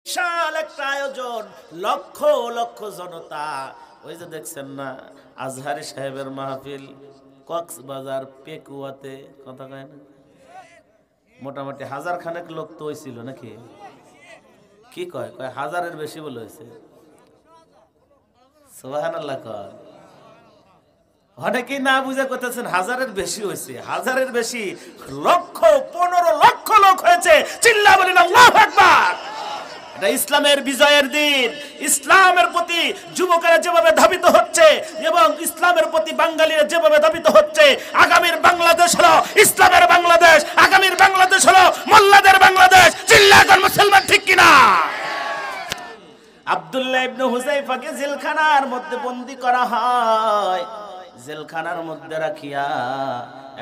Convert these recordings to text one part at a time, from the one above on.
বিশাল একটা আয়োজন, লক্ষ লক্ষ জনতা। ওই যে দেখছেন না আজহারি সাহেবের মাহফিল কক্সবাজার পেকুয়াতে, কথা কয় না, মোটামুটি 1000 খানেক লোক তো হয়েছিল নাকি? কি কয় কয় 1000-এর বেশি বলে হয়েছে। সুবহানাল্লাহ কয়। অনেকেই না বুঝে করতেছেন 1000-এর বেশি হয়েছে, 1000-এর বেশি, লক্ষ 15 লক্ষ লোক হয়েছে। চিল্লা বলেন আল্লাহু আকবার। এটা ইসলামের বিজয়ের দিন। ইসলামের প্রতি যুবকেরা যেভাবে ধাবিত হচ্ছে এবং ইসলামের প্রতি বাঙালিরা যেভাবে ধাবিত হচ্ছে, আগামীর বাংলাদেশ হলো ইসলামের বাংলাদেশ, আগামীর বাংলাদেশ হলো মোল্লাদের বাংলাদেশ। চিল্লা কর মুসলমান, ঠিক কিনা? আব্দুল্লাহ ইবনে হুযায়ফাকে জেলখানার মধ্যে বন্দী করা হয়। জেলখানার মধ্যে রাখিয়া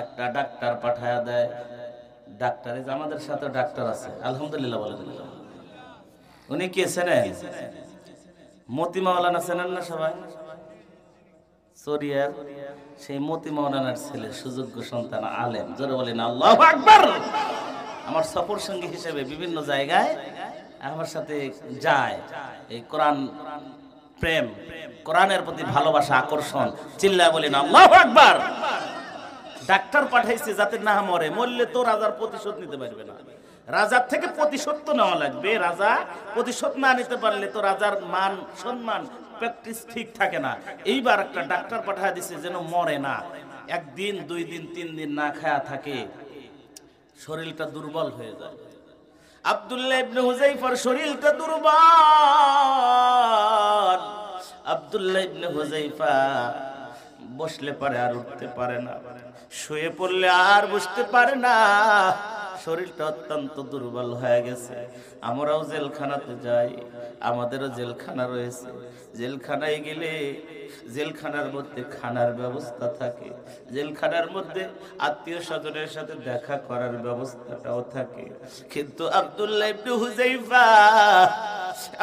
একটা ডাক্তার পাঠায়া দেয়। ডাক্তারে যে আমাদের সাথে ডাক্তার আছে, আলহামদুলিল্লাহ বলে দিল। উনি কে চেনেন? মতি মাওলানা চেনেন না সবাই? সরিয়ার সেই মতি মাওলানার ছেলে, সুযোগ্য সন্তান, আলেম। জোরে বলেন আল্লাহু আকবার। আমার সফর সঙ্গী হিসেবে বিভিন্ন জায়গায় আমার সাথে যায়। এই কোরআন প্রেম, কোরআনের প্রতি ভালোবাসা, আকর্ষণ। চিল্লায় বলেন আল্লাহু আকবার। ডাক্তার পাঠাইছে যাতে না মরে, মরলে তো রাজার প্রতিশোধ নিতে পারবে না। রাজার থেকে প্রতিশোধ তো নেওয়া লাগবে। রাজা প্রতিশোধ না নিতে পারলে তো রাজার মান সম্মান প্র্যাকটিস ঠিক থাকে না। এইবার একটা ডাক্তার পাঠায় দিছে যেন মরে না, 1 দিন 2 দিন 3 দিন না খায়া থাকে, শরীরটা দুর্বল হয়ে যায়। আব্দুল্লাহ ইবনে হুযায়ফার শরীরটা দুর্বল। আব্দুল্লাহ ইবনে হুযায়ফা বসলে পারে আর উঠতে পারে না, শুয়ে পড়লে আর বসতে পারে না, শরীরটা অত্যন্ত দুর্বল হয়ে গেছে। আমরাও জেলখানাতে যাই, আমাদেরও জেলখানা রয়েছে। জেলখানায় গেলে জেলখানার মধ্যে খানার ব্যবস্থা থাকে, জেলখানার মধ্যে আত্মীয় স্বজনের সাথে দেখা করার ব্যবস্থাটাও থাকে। কিন্তু আব্দুল্লাহ ইবনে হুযায়ফা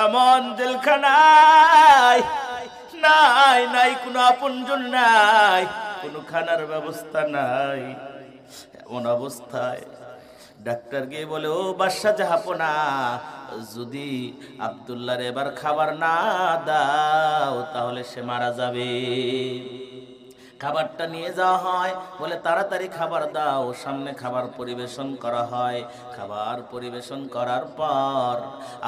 এমন জেলখানায় নাই, নাই কোনো আপনজন, নাই কোনো খানার ব্যবস্থা নাই। এমন অবস্থায় ডাক্তার গিয়ে বলে, ও বাদশা জাহাপনা, যদি আব্দুল্লাহর এবার খাবার না দাও তাহলে সে মারা যাবে। খাবারটা নিয়ে যাওয়া হয়, বলে তাড়াতাড়ি খাবার দাও। সামনে খাবার পরিবেশন করা হয়। খাবার পরিবেশন করার পর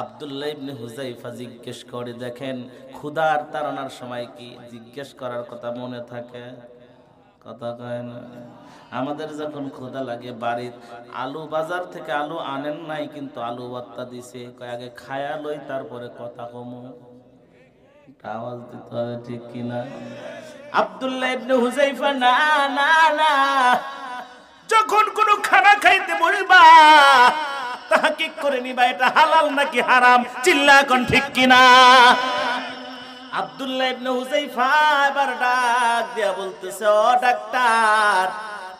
আব্দুল্লাহ ইবনে হুযায়ফা জিজ্ঞেস করে, দেখেন ক্ষুধার তাড়নার সময় কি জিজ্ঞেস করার কথা মনে থাকে? কথা কয় না। আমাদের যখন ক্ষুধা লাগে, বাড়ির আলু বাজার থেকে আলু আনেন নাই, কিন্তু আলু ভর্তা দিছে, কয় আগে খায়া লই তারপরে কথা কমু। আওয়াজ দিতে হবে, ঠিক কিনা? আব্দুল্লাহ ইবনে হুযায়ফা না না না, যখন কোন খানা খাইতে বলবা তাহকিক করে নিবা এটা হালাল নাকি হারাম। চিল্লা কোন, ঠিক কিনা? আব্দুল্লাহ ইবনে হুযায়ফা এবার ডাক দিয়া বলতেছে, ও ডাক্তার,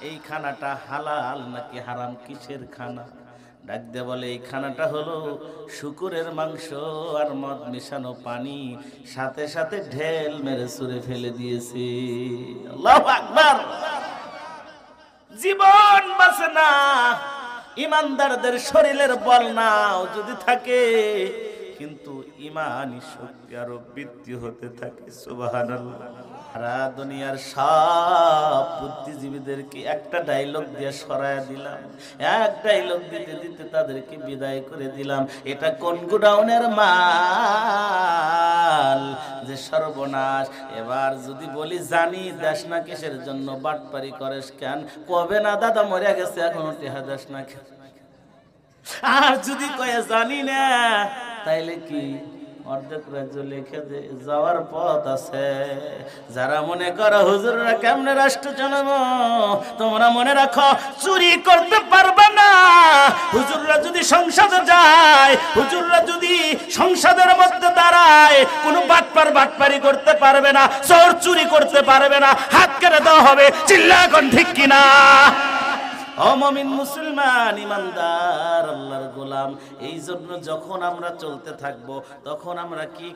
এই খানাটা হালাল নাকি হারাম? কিসের খানা? ডাক দিয়ে বলে, এই খানাটা হলো শুকুরের মাংস আর মদ মিশানো পানি, সাথে সাথে ঢেল মেরে ছুঁড়ে ফেলে দিয়েছি। আল্লাহু আকবার। জীবন বাঁচে না, ইমানদারদের শরীরের বল নাও যদি থাকে, কিন্তু ইমানি শক্তি আরো বৃদ্ধি হতে থাকে। সুবহানাল্লাহ। সারা দুনিয়ার সব বুদ্ধিজীবীদেরকে একটা ডায়লগ দিয়ে সরায়া দিলাম, এক ডায়লগ দিতে দিতে তাদেরকে বিদায় করে দিলাম। এটা কোন গোডাউনের মাল যে সর্বনাশ। এবার যদি বলি জানি দেশ না কিসের জন্য বাটপারি করেস কেন, কবে না দাদা মরে গেছে এখনো টেহা দেশ না কেন। আর যদি কয়ে জানি না, তাইলে কি অর্ধেক রাজ্য লিখে দে, যাওয়ার পথ আছে। যারা মনে করো হুজুররা কেমনে রাষ্ট্র চালাবো, তোমরা মনে রাখো চুরি করতে পারবে না। হুজুররা যদি সংসদে যায়, হুজুররা যদি সংসদের মধ্যে দাঁড়ায়, কোনো বাটপারি করতে পারবে না, চোর চুরি করতে পারবে না, হাত কেটে দেওয়া হবে। চিল্লা কোন, ঠিক কিনা? ও মুমিন মুসলমান ইমানদার আল্লাহর গোলাম, এই জন্য যখন আমরা চলতে থাকব তখন আমরা কি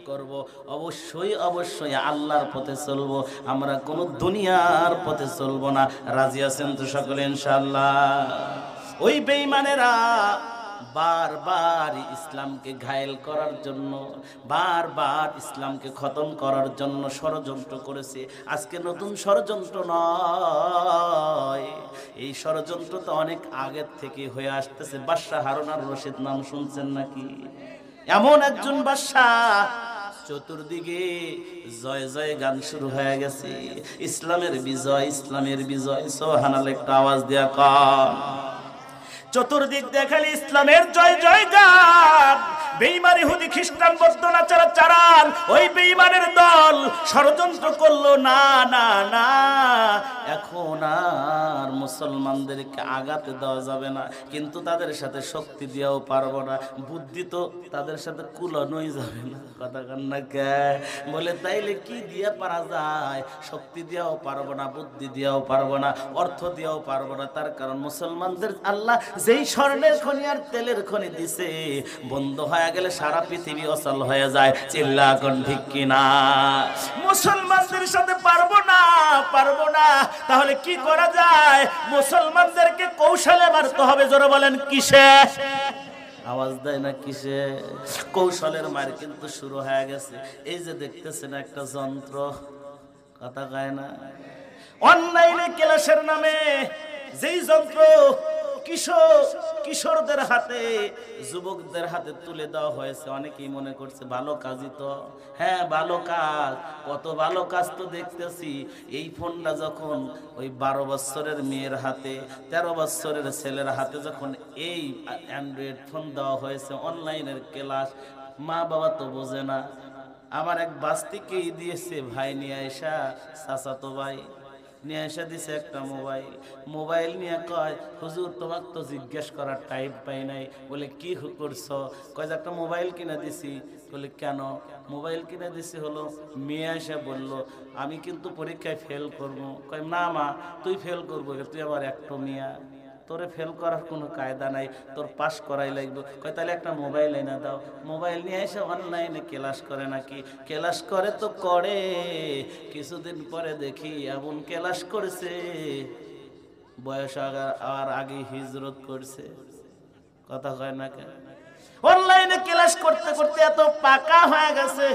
করব? অবশ্যই অবশ্যই আল্লাহর পথে চলবো। আমরা কোনো দুনিয়ার পথে চলবো না। রাজি আছেন তো সকলে ইনশাআল্লাহ? ওই বেঈমানেরা বারবার ইসলামকে ঘায়েল করার জন্য, বারবার ইসলামকে খতম করার জন্য ষড়যন্ত্র করেছে। আজকে নতুন ষড়যন্ত্র নয়, এই ষড়যন্ত্র তো অনেক আগের থেকে হয়ে আসতেছে। বাদশাহ হারুন আর রশিদ নাম শুনছেন নাকি? এমন একজন বাদশাহ, চতুর্দিকে জয় জয় গান শুরু হয়ে গেছে, ইসলামের বিজয়, ইসলামের বিজয়। সুবহানাল্লাহ, একটা আওয়াজ দেয়া কর। চতুর্দিক দেখালি ইসলামের জয় জয় গান। বেঈমান ইহুদি খ্রিস্টান বৌদ্ধ নাচারা চারান ওই বেঈমানের দল ষড়যন্ত্র করলো, না না না, এখন আর মুসলমানদেরকে আগাতে দেওয়া যাবে না, কিন্তু তাদের সাথে শক্তি দিয়েও পারবো না, বুদ্ধি তো তাদের সাথে কুলানোই যাবে না। কথা কান্না কে বলে, তাইলে কি দিয়ে পারা যায়? শক্তি দিয়েও পারবো না, বুদ্ধি দিয়েও পারবো না, অর্থ দিয়েও পারবো না। তার কারণ মুসলমানদের আল্লাহ যেই স্বর্ণের খনি আর তেলের খনি দিছে, বন্ধ হয়ে গেলে সারা পৃথিবী অচল হয়ে যায়। চিল্লা কোন ঠিক কিনা? মুসলমানদের সাথে পারবো না, পারবো না। তাহলে কি করা যায়? মুসলমানদেরকে কৌশলে মারতে হবে। জোরে বলেন, কিসে? আওয়াজ দেয় না, কিসে? কৌশলের মার কিন্তু শুরু হয়ে গেছে। এই যে দেখতেছেন একটা যন্ত্র, কথা কয় না, অনলাইনে ক্লাসের নামে যেই যন্ত্র কিশোরদের হাতে, যুবকদের হাতে তুলে দেওয়া হয়েছে, অনেকেই মনে করছে ভালো কাজই তো। হ্যাঁ, ভালো কাজ, কত ভালো কাজ তো দেখতেছি। এই ফোনটা যখন ওই 12 বছরের মেয়ের হাতে, 13 বছরের ছেলের হাতে যখন এই অ্যান্ড্রয়েড ফোন দেওয়া হয়েছে, অনলাইনের ক্লাস, মা বাবা তো বোঝে না। আমার এক বাস্তিকেই দিয়েছে ভাই নিয়ে আসা, চাচাতো ভাই নিয়ে এসে দিছে একটা মোবাইল নিয়ে কয়, হুজুর তোমাকে তো জিজ্ঞেস করার টাইম পাই নাই। বলে, কি করছো? কয় যে একটা মোবাইল কিনে দিছি। বলে, কেন? মোবাইল কিনে দিছি হলো মেয়ে এসে বললো আমি কিন্তু পরীক্ষায় ফেল করবো। কয়, না মা, তুই ফেল করবো, তুই আমার একটা মেয়া, তোরে ফেল করার কোনো কায়দা নাই, তোর পাস করাই লাগবে। কয়, তাহলে একটা মোবাইল এনে দাও। মোবাইল নিয়ে এসে অনলাইনে ক্লাস করে নাকি? ক্লাস করে তো করে, কিছুদিন পরে দেখি এমন ক্লাস করেছে, বয়স আর আগে হিজরত করছে। কথা কয় না কেন? অনলাইনে ক্লাস করতে করতে এত পাকা হয়ে গেছে।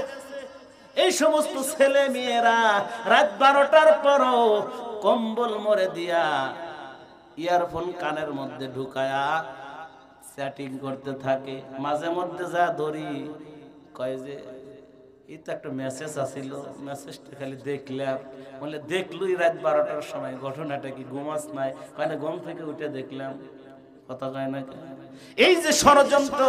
এই সমস্ত ছেলে মেয়েরা রাত 12টার পরও কম্বল মরে দিয়া ইয়ারফোন কানের মধ্যে ঢুকায়া চ্যাটিং করতে থাকে। মাঝে মধ্যে যা ধরি, কয় যে এই তো একটা মেসেজ আসিল, মেসেজটা খালি দেখলাম। বলে, দেখলুই রাত 12টার সময়, ঘটনাটা কি ঘুমাস নাই? কয় না, ঘুম থেকে উঠে দেখলাম। কথা কয় না? এই যে ষড়যন্ত্র,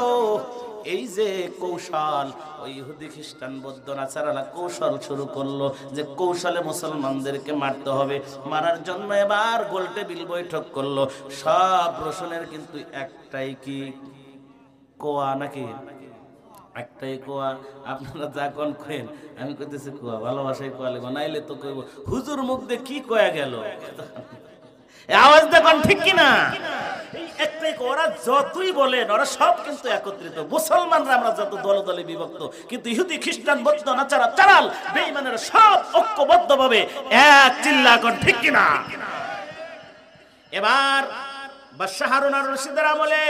এই যে কৌশল, ওই ইহুদি খ্রিস্টান বৌদ্ধ নাচারারা কৌশল শুরু করলো যে কৌশলে মুসলমানদেরকে মারতে হবে। মারার জন্য এবার গোল টেবিল বৈঠক করলো। সব রসুনের কিন্তু একটাই কি কোয়া নাকি? একটাই কোয়া। আপনারা যা কোন করেন, আমি কইতেছি কোয়া, ভালোবাসায় কোয়া লেগো, নাইলে তো কইব হুজুর মুখ দিয়ে কি কয়া গেল। আওয়াজ দেখুন, ঠিক কিনা? এই একটাই, ওরা যতই বলেন, ওরা সব কিন্তু একত্রিত। মুসলমানরা আমরা যত দলে দলে বিভক্ত, কিন্তু ইহুদি খ্রিস্টান বৌদ্ধ নাচারা চারাল বেঈমানেরা সব ঐক্যবদ্ধ ভাবে এক। চিল্লা কোন ঠিক কিনা? এবার বাদশাহ হারুন আর রশিদের আমলে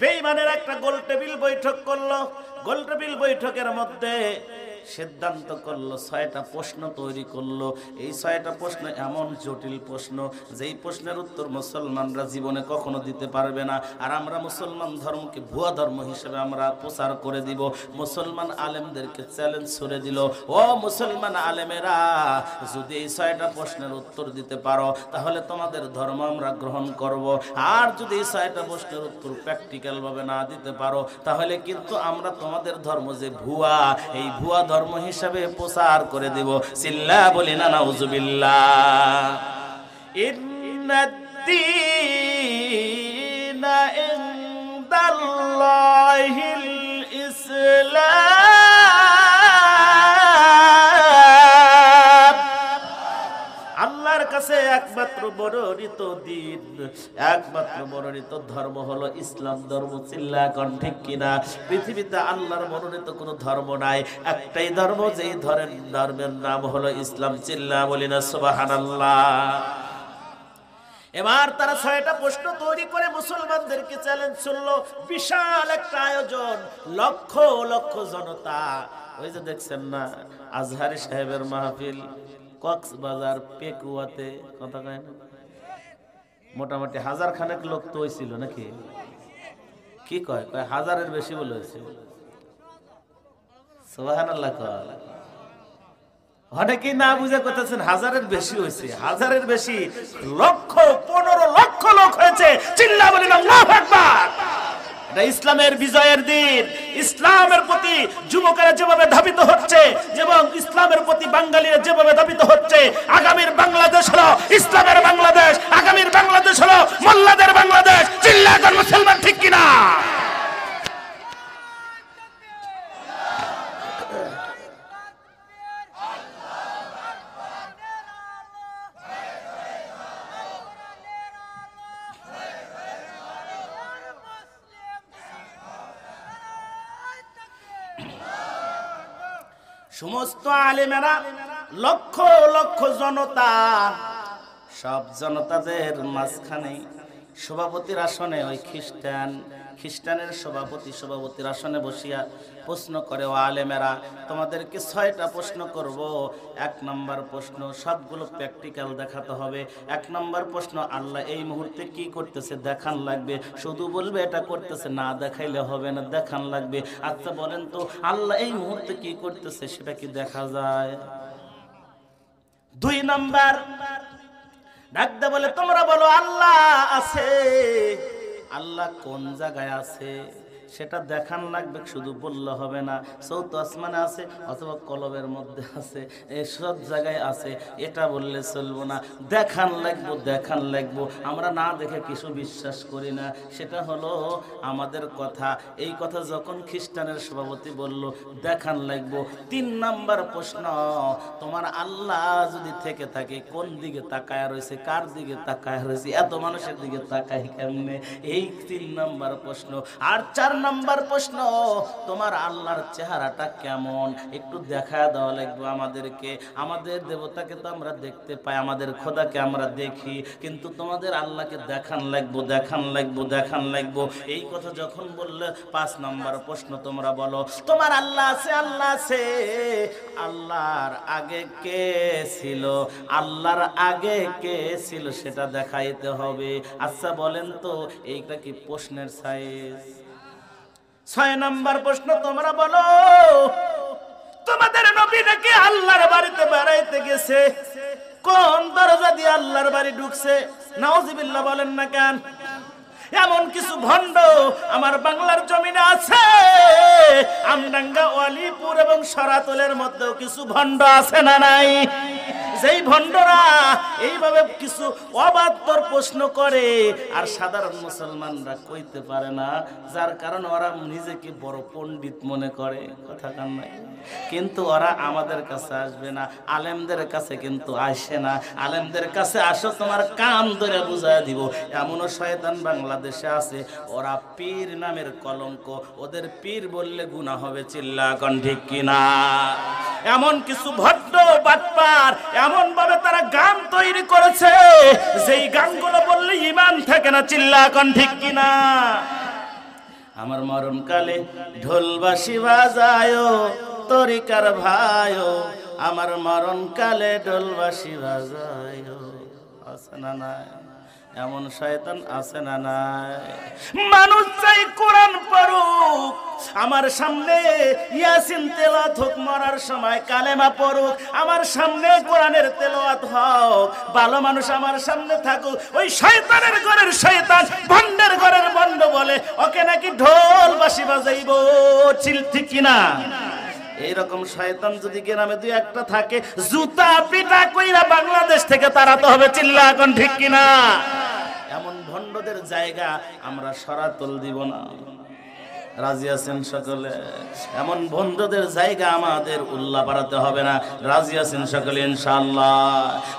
বেঈমানের একটা গোল টেবিল বৈঠক করলো। গোল টেবিল বৈঠকের মধ্যে সিদ্ধান্ত করলো, 6টা প্রশ্ন তৈরি করলো। এই 6টা প্রশ্ন এমন জটিল প্রশ্ন, যেই প্রশ্নের উত্তর মুসলমানরা জীবনে কখনো দিতে পারবে না। আর আমরা মুসলমান ধর্মকে ভুয়া ধর্ম হিসেবে আমরা প্রচার করে দিব। মুসলমান আলেমদেরকে চ্যালেঞ্জ ছুড়ে দিল, ও মুসলমান আলেমেরা, যদি এই 6টা প্রশ্নের উত্তর দিতে পারো তাহলে তোমাদের ধর্ম আমরা গ্রহণ করব। আর যদি এই 6টা প্রশ্নের উত্তর প্র্যাকটিক্যাল ভাবে না দিতে পারো তাহলে কিন্তু আমরা তোমাদের ধর্ম যে ভুয়া, এই ভুয়া ধর্ম হিসাবে প্রচার করে দেব। চিল্লা বলি না নাউজুবিল্লাহ। ইন্নাদ-দীনা ইনদাল্লাহিল ইসলাম। আল্লাহর কাছে একমাত্র মনোনীত দিন, একমাত্র মনোনীত ধর্ম হলো ইসলাম ধর্ম। চিল্লা কোন ঠিক কিনা? পৃথিবীতে আল্লাহর মনোনীত কোনো ধর্ম নাই, একটাই ধর্ম, যেই ধর্মের নাম হলো ইসলাম। চিল্লা বলি না সুবহানাল্লাহ। এবার তারা 6টা প্রশ্ন তৈরি করে মুসলমানদেরকে চ্যালেঞ্জ করলো। বিশাল একটা আয়োজন, লক্ষ লক্ষ জনতা। ওই যে দেখছেন না আজহারি সাহেবের মাহফিল কক্সবাজার পেকুয়াতে, কথা কয় না, মোটামুটি 1000 খানেক লোক তো হয়েছিল নাকি? কি কয়? কয় 1000-এর বেশি বলেছে। সুবহানাল্লাহ। অনেকেই না বুঝে করতেছেন 1000-এর বেশি হয়েছে, 1000-এর বেশি, লক্ষ 15 লক্ষ লোক হয়েছে। চিল্লা বলেন আল্লাহু আকবার। এটা ইসলামের বিজয়ের দিন। ইসলামের প্রতি যুবকেরা যেভাবে ধাবিত হচ্ছে এবং ইসলামের প্রতি বাঙালিরা যেভাবে ধাবিত হচ্ছে, আগামীর বাংলাদেশ হলো ইসলামের বাংলাদেশ, আগামীর বাংলাদেশ হলো মোল্লাদের বাংলাদেশ। চিল্লা কর মুসলমান, ঠিক কিনা? সমস্ত আলেমেরা, লক্ষ লক্ষ জনতা, সব জনতাদের মাঝখানে সভাপতির আসনে ওই খ্রিস্টানের সভাপতির আসনে বসিয়া প্রশ্ন করে, ও আলেমেরা, তোমাদেরকে 6টা প্রশ্ন করব। 1 নম্বর প্রশ্ন, সবগুলো প্র্যাকটিক্যাল দেখাতে হবে। 1 নম্বর প্রশ্ন, আল্লাহ এই মুহূর্তে কি করতেছে দেখান লাগবে। শুধু বলবে এটা করতেছে, না দেখাইলে হবে না, দেখান লাগবে। আচ্ছা বলেন তো, আল্লাহ এই মুহূর্তে কি করতেছে সেটা কি দেখা যায়? 2 নম্বর, ডাকতে বলে, তোমরা বলো আল্লাহ আছে। আল্লাহ কোন জায়গায় আছে সেটা দেখান লাগবে, শুধু বললে হবে না। 4th আসমানে আছে অথবা কলবের মধ্যে আছে, সব জায়গায় আছে, এটা বললে চলবো না, দেখান লাগবো। আমরা না দেখে কিছু বিশ্বাস করি না, সেটা হলো আমাদের কথা। এই কথা যখন খ্রিস্টানের সভাপতি বলল দেখান লাগবো। 3 নম্বর প্রশ্ন, তোমার আল্লাহ যদি থেকে থাকে কোন দিকে তাকায় রয়েছে, কার দিকে তাকায় রয়েছে, এত মানুষের দিকে তাকায় কেমনে? এই 3 নম্বর প্রশ্ন। আর 4 নম্বর প্রশ্ন, তোমার আল্লাহর চেহারাটা কেমন, একটু দেখা দেওয়া লাগবে আমাদেরকে। আমাদের দেবতাকে তো আমরা দেখতে পাই, আমাদের খোদাকে আমরা দেখি, কিন্তু তোমাদের আল্লাহকে দেখান লাগবো। এই কথা যখন বললে 5 নম্বর প্রশ্ন, তোমরা বলো তোমার আল্লাহ আছে। আল্লাহর আগে কে ছিল সেটা দেখাইতে হবে। আচ্ছা বলেন তো, এইটা কি প্রশ্নের সাইজ? 6 নম্বর প্রশ্ন, তোমরা বলো তোমাদের নবী নাকি আল্লাহর বাড়িতে বেড়াইতে গেছে, কোন দরজা দিয়ে আল্লাহর বাড়ি ঢুকছে? নাউজুবিল্লাহ বলেন না কেন? এমন কিছু ভণ্ড আমার বাংলার জমিনে আছে। আমডাঙ্গা, ওয়ালিপুর এবং সরাতলের মধ্যেও কিছু ভণ্ড আছে না নাই? যেই ভণ্ডরা এইভাবে কিছু অবান্তর প্রশ্ন করে আর সাধারণ মুসলমানরা কইতে পারে না, যার কারণে ওরা নিজেকে বড় পণ্ডিত মনে করে, কথা কান নাই। কিন্তু ওরা আমাদের কাছে আসবে না, আলেমদের কাছে কিন্তু আসে না। আলেমদের কাছে আসো, তোমার কান ধরে বুঝায় দিব। এমনও শয়তান বাংলাদেশে আছে, ওরা পীর নামের কলঙ্ক, ওদের পীর বললে গুনাহ হবে। চিল্লা কোন ঠিক কিনা? এমন কিছু ভদ্র বাটপার এমন ভাবে তারা গান তৈরি করেছে, যেই গানগুলো বললে ঈমান থাকে না। চিল্লা কোন ঠিক কিনা? আমার মরণকালে ঢোলবাসি বাজায়ো তরিকার ভাইও, আমার মরণকালে ঢোলবাসি বাজায়ো। আছে না নাই? এমন শয়তান আছে না নাই? মানুষ চাই কোরআন পড়ুক, আমার সামনে ইয়াসিন তেলাওয়াত হোক, মরার সময় কালেমা পড়ুক, আমার সামনে কোরআনের তেলাওয়াত হোক, ভালো মানুষ আমার সামনে থাকুক। ওই শয়তানের ঘরের শয়তান, ভণ্ডের ঘরের ভণ্ড বলে ওকে নাকি ঢোল বাঁশি বাজাইবো। চিল ঠিক কিনা? এইরকম শয়তান যদি গ্রামে 2-1টা থাকে, জুতা পিটা কইরা বাংলাদেশ থেকে তাড়াতে হবে। চিল্লা এখন ঠিক কিনা? এমন ভণ্ডদের জায়গা আমরা সরাতল দিব না। রাজি আছেন সকলে? এমন বন্ধুদের জায়গা আমাদের উল্লাপাড়াতে হবে না। রাজি আছেন সকলে ইনশাআল্লাহ?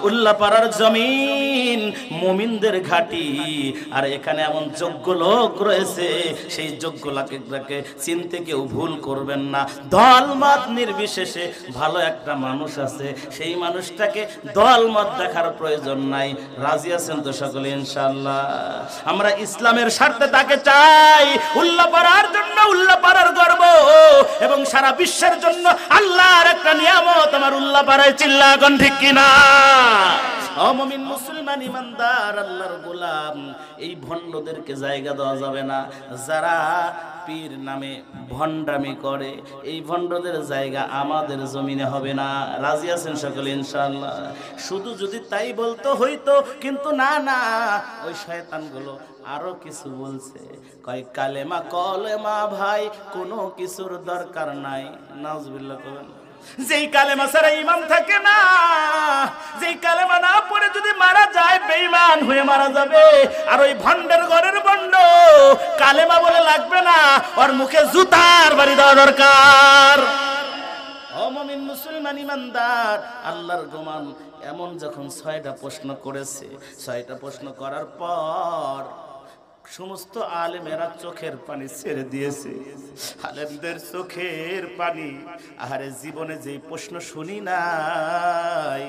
উল্লাপাড়ার জমিন মুমিনদের ঘাঁটি, আর এখানে এমন যোগ্য লোক রয়েছে, সেই যোগ্য লোককে চিনতে কেউ ভুল করবেন না। দল মত নির্বিশেষে ভালো একটা মানুষ আছে, সেই মানুষটাকে দল মত দেখার প্রয়োজন নাই। রাজি আছেন তো সকলে ইনশাআল্লাহ? আমরা ইসলামের স্বার্থে তাকে চাই, উল্লাপাড়ার জন্য, উল্লাপাড়ার গর্ব এবং সারা বিশ্বের জন্য আল্লাহর একটা নিয়ামত আমার উল্লাপাড়ায়। চিল্লা এখন ঠিক কিনা? ও মুমিন মুসলমান ইমানদার আল্লাহর গোলাম, এই ভণ্ডদেরকে জায়গা দেওয়া যাবে না। যারা পীর নামে ভণ্ডামি করে, এই ভণ্ডদের জায়গা আমাদের জমিনে হবে না। রাজি আছেন সকলে ইনশাআল্লাহ? শুধু যদি তাই বলতো হইতো, কিন্তু না না, ওই শয়তানগুলো আরো কিছু বলছে। কয় কালেমা কলেমা ভাই, কোনো কিছুর দরকার নাই। নাউজুবিল্লাহ করেন। যেই কালেমা ছাড়া ঈমান থাকে না, যেই কালেমা না পড়ে যদি মারা যায়, বেঈমান হয়ে মারা যাবে। আর ওই ভণ্ডের ঘরের ভণ্ড কালেমা বলে লাগবে না, ওর মুখে জুতার বাড়ি দেওয়া দরকার। ও মুমিন মুসলমান ইমানদার আল্লাহর গোমান এমন যখন 6টা প্রশ্ন করেছে, 6টা প্রশ্ন করার পর সমস্ত আলেমেরা চোখের পানি ছেড়ে দিয়েছে। আলেমদের চোখের পানি, আরে জীবনে যেই প্রশ্ন শুনি নাই,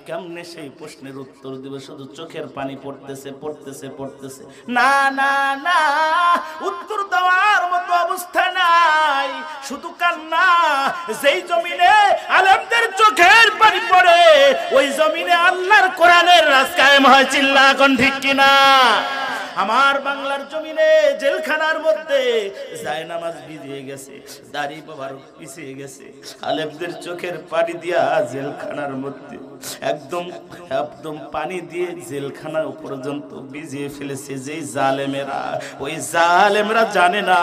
কেমনে সেই প্রশ্নের উত্তর দিবে, শুধু চোখের পানি পড়তেছে পড়তেছে পড়তেছে। না না না, উত্তর দেওয়ার মতো অবস্থা নাই, শুধু কান্না। যেই জমিনে আলেমদের চোখের পানি পড়ে, ওই জমিনে আল্লাহর কোরআনের রাজ কায়েম হয়। চিল্লা এখন ঠিক কিনা? আমার বাংলার জমিনে জেলখানার মধ্যে জায়নামাজ ভিজিয়ে গেছে, দাড়ি বাবার পিছিয়ে গেছে, আলেমদের চোখের পানি দিয়া জেলখানার মধ্যে একদম একদম পানি দিয়ে জেলখানা পর্যন্ত ভিজিয়ে ফেলেছে। যেই জালেমেরা, ওই জালেমরা জানে না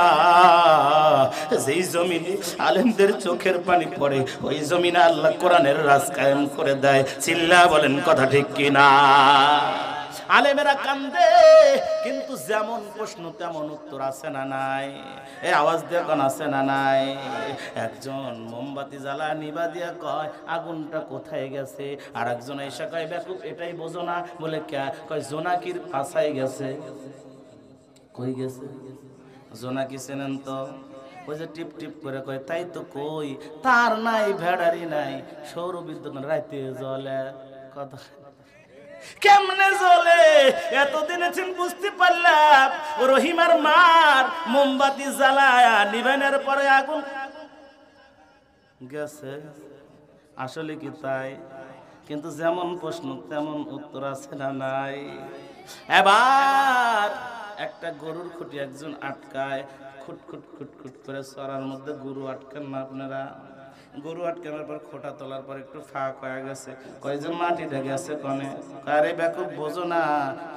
যেই জমিনে আলেমদের চোখের পানি পড়ে, ওই জমিনে আল্লাহ কোরআনের রাজ কায়েম করে দেয়। চিল্লা বলেন কথা ঠিক কিনা? আলেমেরা কান্দে, কিন্তু যেমন প্রশ্ন তেমন উত্তর আছে না নাই? এই আওয়াজ দিয়ে কোন আছে না নাই? একজন মোমবাতি জ্বালা নিবা দিয়া কয় আগুনটা কোথায় গেছে, আর একজন এসে কয় বেকুব এটাই বোঝো না, বলে কে? কয় জোনাকির পাছায় গেছে। কই গেছে? জোনাকি চেনেন তো? ওই যে টিপ টিপ করে কয়, তাই তো কই, তার নাই ভেড়ারি নাই, সৌর বিদ্যুৎ রাইতে জ্বলে। কথা কেমনে জ্বলে? এতদিন বুঝতে পারলাম রহিমার মার মোমবাতি জ্বালায়া নিবানের পরে আগুন গেছে। আসলে কি তাই? কিন্তু যেমন প্রশ্ন তেমন উত্তর আছে না নাই? এবার একটা গরুর খুঁটি একজন আটকায়, খুটখুট খুটখুট করে চড়ার মধ্যে গরু আটকান না আপনারা? গরু আটকানোর পর খোটা তোলার পর একটু ফাঁক হয়ে গেছে, কয় যে মাটিটা গেছে কনে? আরে বেকুব বোঝো না,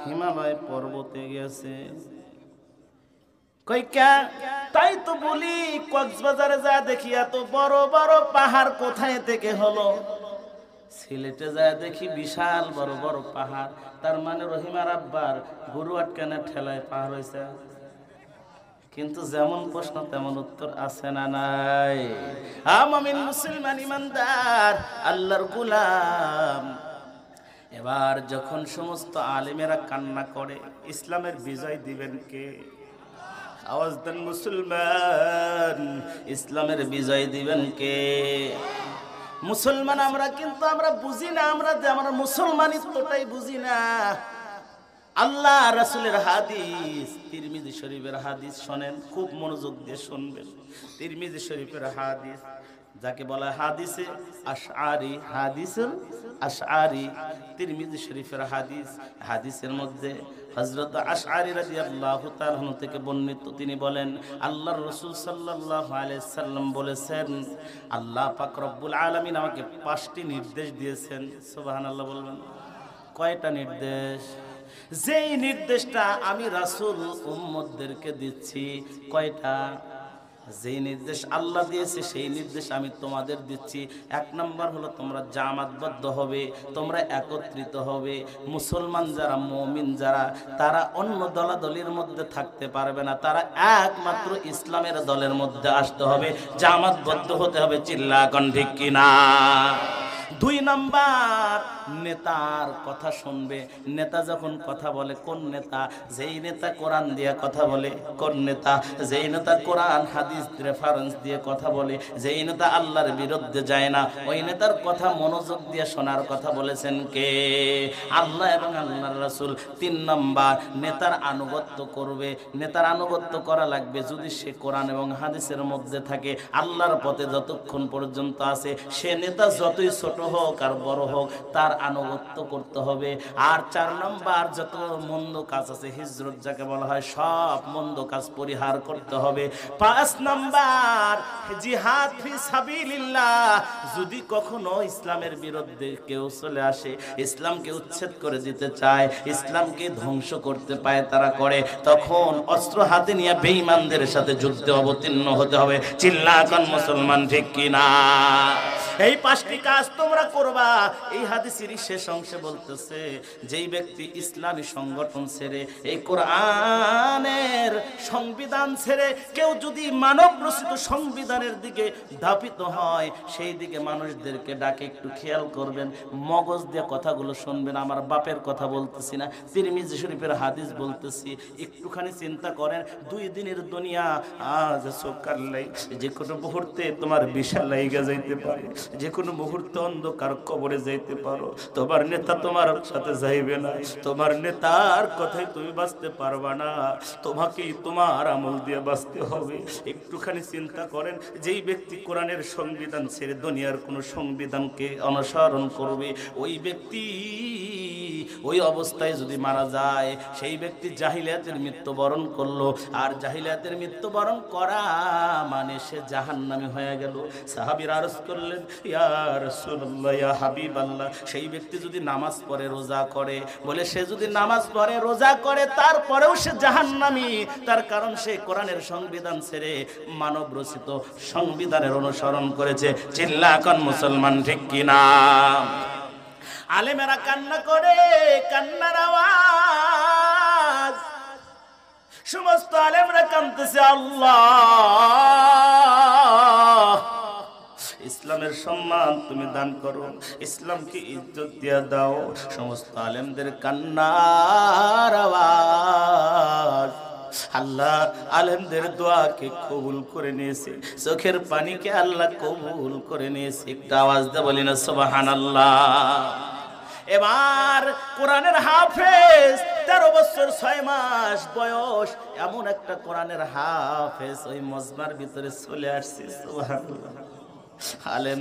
হিমালয় পর্বতে গেছে। কই কে? তাই তো বলি, কক্সবাজারে যা দেখি এত বড় বড় পাহাড় কোথায় থেকে হলো? সিলেটে যা দেখি বিশাল বড় বড় পাহাড়, তার মানে রহিমার আব্বার গরু আটকানোর ঠেলায় পাহাড় হয়েছে। কিন্তু যেমন প্রশ্ন তেমন উত্তর আছে না নাই? মুমিন মুসলমান ইমানদার আল্লাহর গোলাম, এবার যখন সমস্ত আলেমেরা কান্না করে, ইসলামের বিজয় দিবেন কে? আওয়াজ দেন মুসলমান, ইসলামের বিজয় দিবেন কে? মুসলমান আমরা, কিন্তু আমরা বুঝি না, আমরা মুসলমানিত্বটাই বুঝি না। আল্লাহ রাসূলের হাদিস, তিরমিজি শরীফের হাদিস শোনেন, খুব মনোযোগ দিয়ে শুনবেন। তিরমিজি শরীফের হাদিস, যাকে বলা হাদিসে আশআরি, হাদিসুল আশআরি, তিরমিজি শরীফের হাদিস। হাদিসের মধ্যে হযরত আশআরি রাদিয়াল্লাহু তাআলা থেকে বর্ণিত, তিনি বলেন আল্লাহর রাসূল সাল্লাল্লাহু আলাইহি সাল্লাম বলেছেন, আল্লাহ পাক রব্বুল আলামিন আমাকে 5টি নির্দেশ দিয়েছেন। সুবহানাল্লাহ বলবেন। কয়টা নির্দেশ? যেই নির্দেশটা আমি রাসূল উম্মতদেরকে দিচ্ছি, কয়টা? যেই নির্দেশ আল্লাহ দিয়েছে সেই নির্দেশ আমি তোমাদের দিচ্ছি। 1 নম্বর হলো তোমরা জামাতবদ্ধ হবে, তোমরা একত্রিত হবে। মুসলমান যারা, মুমিন যারা, তারা অন্য দলাদলির মধ্যে থাকতে পারবে না, তারা একমাত্র ইসলামের দলের মধ্যে আসতে হবে, জামাতবদ্ধ হতে হবে। চিল্লা কোন ঠিক কিনা? 2 নাম্বার, নেতার কথা শুনবে। নেতা যখন কথা বলে, কোন নেতা? যেই নেতা কোরআন দিয়ে কথা বলে। কোন নেতা? যেই নেতা কোরআন হাদিস রেফারেন্স দিয়ে কথা বলে, যেই নেতা আল্লাহর বিরুদ্ধে যায় না, ওই নেতার কথা মনোযোগ দিয়ে শোনার কথা বলেছেন কে? আল্লাহ এবং আল্লাহর রাসূল। 3 নাম্বার, নেতার আনুগত্য করবে। নেতার আনুগত্য করা লাগবে যদি সে কোরআন এবং হাদিসের মধ্যে থাকে, আল্লাহর পথে যতক্ষণ পর্যন্ত আছে, সে নেতা যতই ছোট হোক আর বড় হোক, তার আনুগত্য করতে হবে। আর 4 নাম্বার, যত মন্দ কাজ আছে, হিজরত যাকে বলা হয়, সব মন্দ কাজ পরিহার করতে হবে। 5 নাম্বার, জিহাদ ফি সাবিলিল্লাহ। যদি কখনো ইসলামের বিরুদ্ধে কেউ চলে আসে, ইসলামকে উচ্ছেদ করে দিতে চায়, ইসলামকে ধ্বংস করতে পায় তারা করে, তখন অস্ত্র হাতে নিয়ে বেঈমানদের সাথে যুদ্ধে অবতীর্ণ হতে হবে। চিল্লা কোন মুসলমান ঠিক কিনা? এই 5টি কাজ তোমরা করবা। এই হাদিসের শেষ অংশে বলতেছে, যেই ব্যক্তি ইসলামী সংগঠন ছেড়ে, এই কোরআনের সংবিধান ছেড়ে কেউ যদি মানব রচিত সংবিধানের দিকে ধাবিত হয়, সেই দিকে মানুষদেরকে ডাকে, একটু খেয়াল করবেন, মগজ দিয়ে কথাগুলো শুনবেন। আমার বাপের কথা বলতেছি না, তিরমিজি শরীফের হাদিস বলতেছি। একটুখানি চিন্তা করেন, 2 দিনের দুনিয়া আজ সকালে যে কোনো মুহূর্তে তোমার বিশাল লাইগা যাইতে পারে, যে কোনো মুহূর্তে অন্ধকার কবরে যাইতে পারো। তোমার নেতা তোমার সাথে যাইবে না, তোমার নেতার কথাই তুমি বাঁচতে পারবা না, তোমাকেই তোমার আমল দিয়ে বাঁচতে হবে। একটুখানি চিন্তা করেন, যেই ব্যক্তি কোরআনের সংবিধান ছেড়ে দুনিয়ার কোনো সংবিধানকে অনুসরণ করবে, ওই ব্যক্তি ওই অবস্থায় যদি মারা যায়, সেই ব্যক্তি জাহিলিয়াতের মৃত্যুবরণ করলো। আর জাহিলিয়াতের মৃত্যুবরণ করা মানে সে জাহান্নামী হয়ে গেল। সাহাবীরা আরজ করলেন, ইয়া রাসূলুল্লাহ, ইয়া হাবিবাল্লাহ, সেই ব্যক্তি যদি নামাজ পড়ে, রোজা করে, বলে সে যদি নামাজ পড়ে, রোজা করে, তারপরেও সে জাহান্নামী। তার কারণ সে কোরআনের সংবিধান ছেড়ে মানব রচিত সংবিধানের অনুসরণ করেছে। চিল্লা কোন মুসলমান ঠিক কিনা? আলেমেরা কান্না করে, কান্নার আওয়াজ, সমস্ত আলেমরা কাঁদতেছে, আল্লাহ ইসলামের সম্মান তুমি দান করো, ইসলামকে ইজ্জত দিয়া দাও। সমস্ত আলেমদের কান্নার আওয়াজ। আল্লাহ আলেমদের দোয়াকে কবুল করে নিয়েছে, চোখের পানিকে আল্লাহ কবুল করে নিয়েছে। একটা আওয়াজ দিয়ে বলি না সুবহানাল্লাহ। এবার কোরআনের হাফেজ, 13 বছর 6 মাস বয়স, এমন একটা কোরআনের হাফেজ ওই মজমার ভিতরে চলে আসছে। সুবহানাল্লাহ। আলেম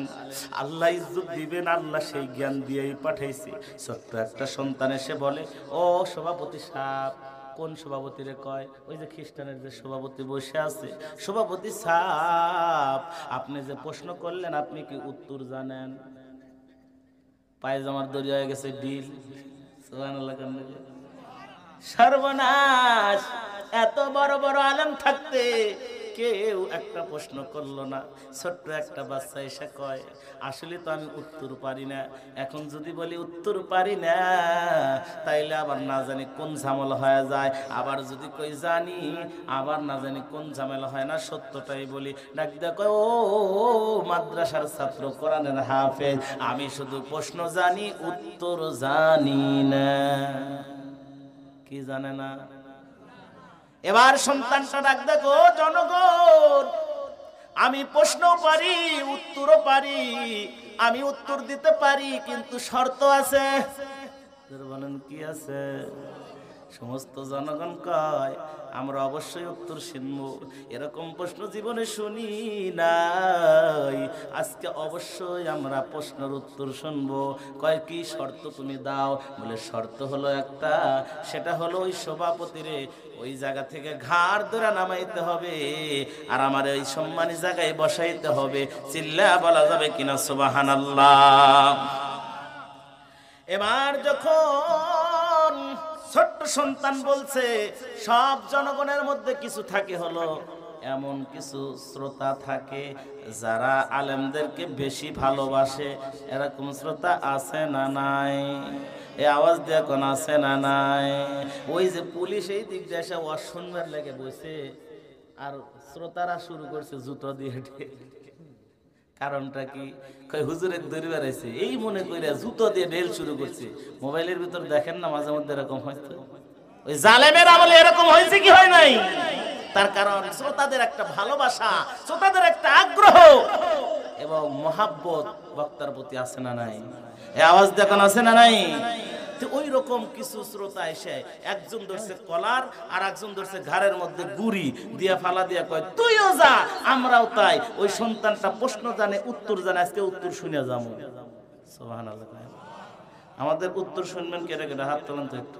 আল্লাহ ইজ্জত দিবেন, আল্লাহ সেই জ্ঞান দিয়েই পাঠাইছে। ছোট্ট একটা সন্তান এসে বলে, ও সভাপতি সাহেব। কোন সভাপতি রে কয়? ওই যে খ্রিস্টানের যে সভাপতি বসে আছে, সভাপতি সাহেব, আপনি যে প্রশ্ন করলেন, আপনি কি উত্তর জানেন? পায়জামার দড়ি হয়ে গেছে ডিল। সুবহানাল্লাহ। সর্বনাশ! এত বড় বড় আলেম থাকতে কেউ একটা প্রশ্ন করলো না। ছোট্ট একটা বাচ্চা এসে কয়, আসলে তো আমি উত্তর পারি না। এখন যদি বলি উত্তর পারি না, তাইলে আবার না জানি কোন ঝামেলা হয়ে যায়। আবার যদি কই জানি, আবার না জানি কোন ঝামেলা হয় না। সত্যটাই বলি। ডাক দিয়া কয়, ও মাদ্রাসার ছাত্র, কোরআনের হাফেজ, আমি শুধু প্রশ্ন জানি, উত্তর জানি না। কি জানে না? এবার সন্তানটা ডাক দেখো, জনগণ, আমি প্রশ্নও পারি, উত্তরও পারি, আমি উত্তর দিতে পারি, কিন্তু শর্ত আছে। বলেন কি আছে? সমস্ত জনগণ কয়, আমরা অবশ্যই উত্তর শুনবো। এরকম প্রশ্ন জীবনে শুনি নাই, আজকে অবশ্যই আমরা প্রশ্নের উত্তর শুনবো। কয়, কি শর্ত তুমি দাও? বলে, শর্ত হলো একটা, সেটা হলো ওই সভাপতিরে ওই জায়গা থেকে ঘাড় ধরে নামাইতে হবে, আর আমার ওই সম্মানী জায়গায় বসাইতে হবে। চিল্লা বলা যাবে কিনা সুবহানাল্লাহ? এবার যখন ছোট্ট সন্তান বলছে, সব জনগণের মধ্যে কিছু থাকে হলো এমন কিছু শ্রোতা থাকে যারা আলেমদেরকে বেশি ভালোবাসে, এরকম শ্রোতা আছে না নাই? এই আওয়াজ দিয়ে কোন আছে না নাই? ওই যে পুলিশ এই দিক দিয়ে এসে ওয়াজ শুনবার লেগে বসে, আর শ্রোতারা শুরু করছে জুতো দিয়ে। কারণটা কি? কই হুজুরের দড়ি বেড়াইছে এই মনে কইরা জুতো দিয়ে ঢেল শুরু করছে। মোবাইলের ভিতর দেখেন না মাঝে মধ্যে এরকম হয়তো, ওই জালেমের আমলে এরকম হয়েছে কি হয় নাই? তার কারণ শ্রোতাদের একটা ভালোবাসা, শ্রোতাদের একটা আগ্রহ এবং মহাব্বত বক্তার প্রতি আছে না নাই? এই আওয়াজ দেখুন আছে না নাই? তো ওই রকম কিছু শ্রোতা এসে একজন ধরছে কলার আর একজন ধরছে ঘাড়ের মধ্যে গুড়ি দিয়া ফালা দিয়া কয় তুইও যা আমরাও তাই। ওই সন্তানটা প্রশ্ন জানে উত্তর জানে, আজকে উত্তর শুনে যাবো। সুবহানাল্লাহ। আমাদের উত্তর শুনবেন কেটে কেটে হাত তোলেন তো একটু,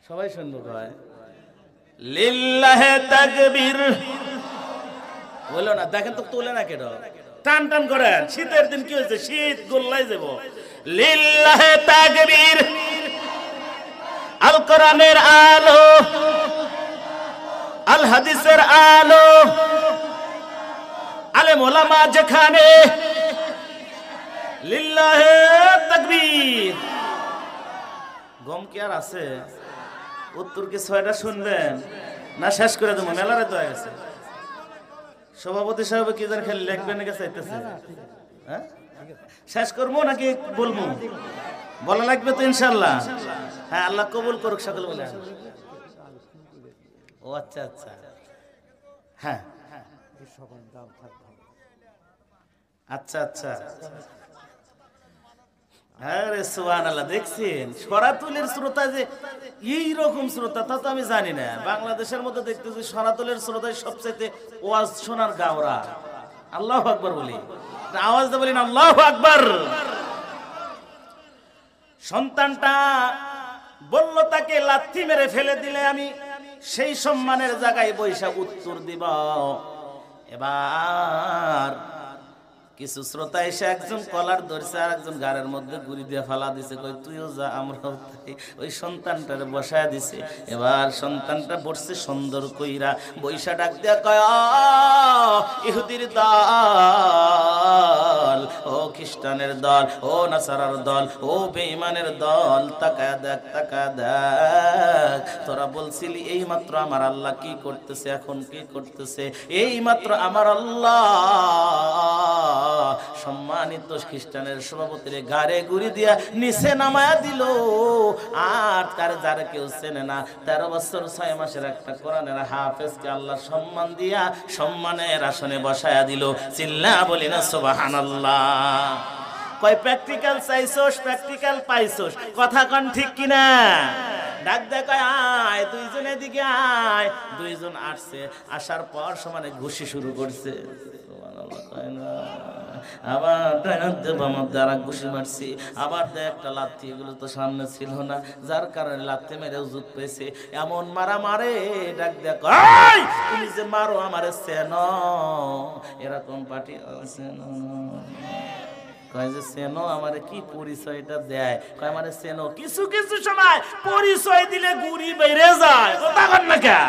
সবাই শুনবো। কয় লিল্লাহে তাকবীর বলো না, দেখেন তো তোলে না কেন, টান টান করেন। শীতের দিন কি হয়েছে, শীত গোল্লাই যাব। লিল্লাহে তাকবীর, আল কোরআনের আলো, আল হাদিসের আলো, আলেম ওলামা যেখানে, লিল্লাহে তাকবীর। গম কি আর আছে? উত্তর কি 6টা শুনবেন না শেষ করে দেবো? মেলারে তো হয়ে গেছে। সভাপতি সাহেব কি জান খেলে লিখবেন নাকি চাইতেছে? হ্যাঁ, শেষ করবো নাকি বলবো? বলা লাগবে তো ইনশাল্লাহ। হ্যাঁ, আল্লাহ কবুল করুক সকল বলে। ও আচ্ছা আচ্ছা, হ্যাঁ আচ্ছা আচ্ছা। আরে সুবহানাল্লাহ, দেখছেন সরাতুলের শ্রোতা যে এইরকম শ্রোতা তা তো আমি জানি না। বাংলাদেশের মধ্যে দেখতেছি সরাতুলের শ্রোতাই সবচেয়ে ওয়াজ শোনার গাওরা। আল্লাহু আকবার বলি, আওয়াজ দিয়ে বলেন আল্লাহু আকবার। সন্তানটা বলল তাকে লাথি মেরে ফেলে দিলে আমি সেই সম্মানের জায়গায় বৈশা উত্তর দিব। এবার কিছু শ্রোতা এসে একজন কলার ধরছে আর একজন গাড়ের মধ্যে গুড়ি দিয়ে ফালা দিছে, কই তুইও যা আমরাও তাই। ওই সন্তানটারে বসায় দিছে। এবার সন্তানটা বসছে সুন্দর কইরা, বৈশা ডাক দিয়া কয় ইহুদির দল, ও খ্রিস্টানের দল, ও নাসারার দল, ও বেঈমানের দল, তাকায় দেখ তাকায় দেখ। তোরা বলছিলি এই মাত্র আমার আল্লাহ কি করতেছে, এখন কি করতেছে? এই মাত্র আমার আল্লাহ সম্মানিত খ্রিস্টানের সভাপতির গাড়ে গুড়ি দিয়া নিচে নামায়া দিল। আর তার যারা কেউ চেনে না, 13 বছর 6 মাসের একটা কোরআনের হাফেজকে আল্লাহ সম্মান দিয়া সম্মানের আসনে বসায়া দিল। চিল্লা বলি না সুবহানাল্লাহ। কয় প্র্যাকটিক্যাল চাইছোস, প্র্যাকটিক্যাল পাইছোস, কথা কন ঠিক কিনা? ডাক দে কয় আয়, দুইজন এদিকে আয়। দুইজন আসছে, আসার পর সমানে ঘুষি শুরু করছে। সুবহানাল্লাহ, কয় না আবার দ্বারা ঘুষি মারছি, আবার একটা লাথি, এগুলো তো সামনে ছিল না, যার কারণে লাথি মেরে উজুত পেয়েছে। এমন মারা মারে, ডাক দেখ তুমি যে মারো আমারে চেন, এরকম পার্টি চেন। কয় যে চেনো আমারে, কি পরিচয়টা দেয়? কয় আমারে চেনো। কিছু কিছু সময় পরিচয় দিলে গুড়ি বেড়ে যায়, কথা বল না কে?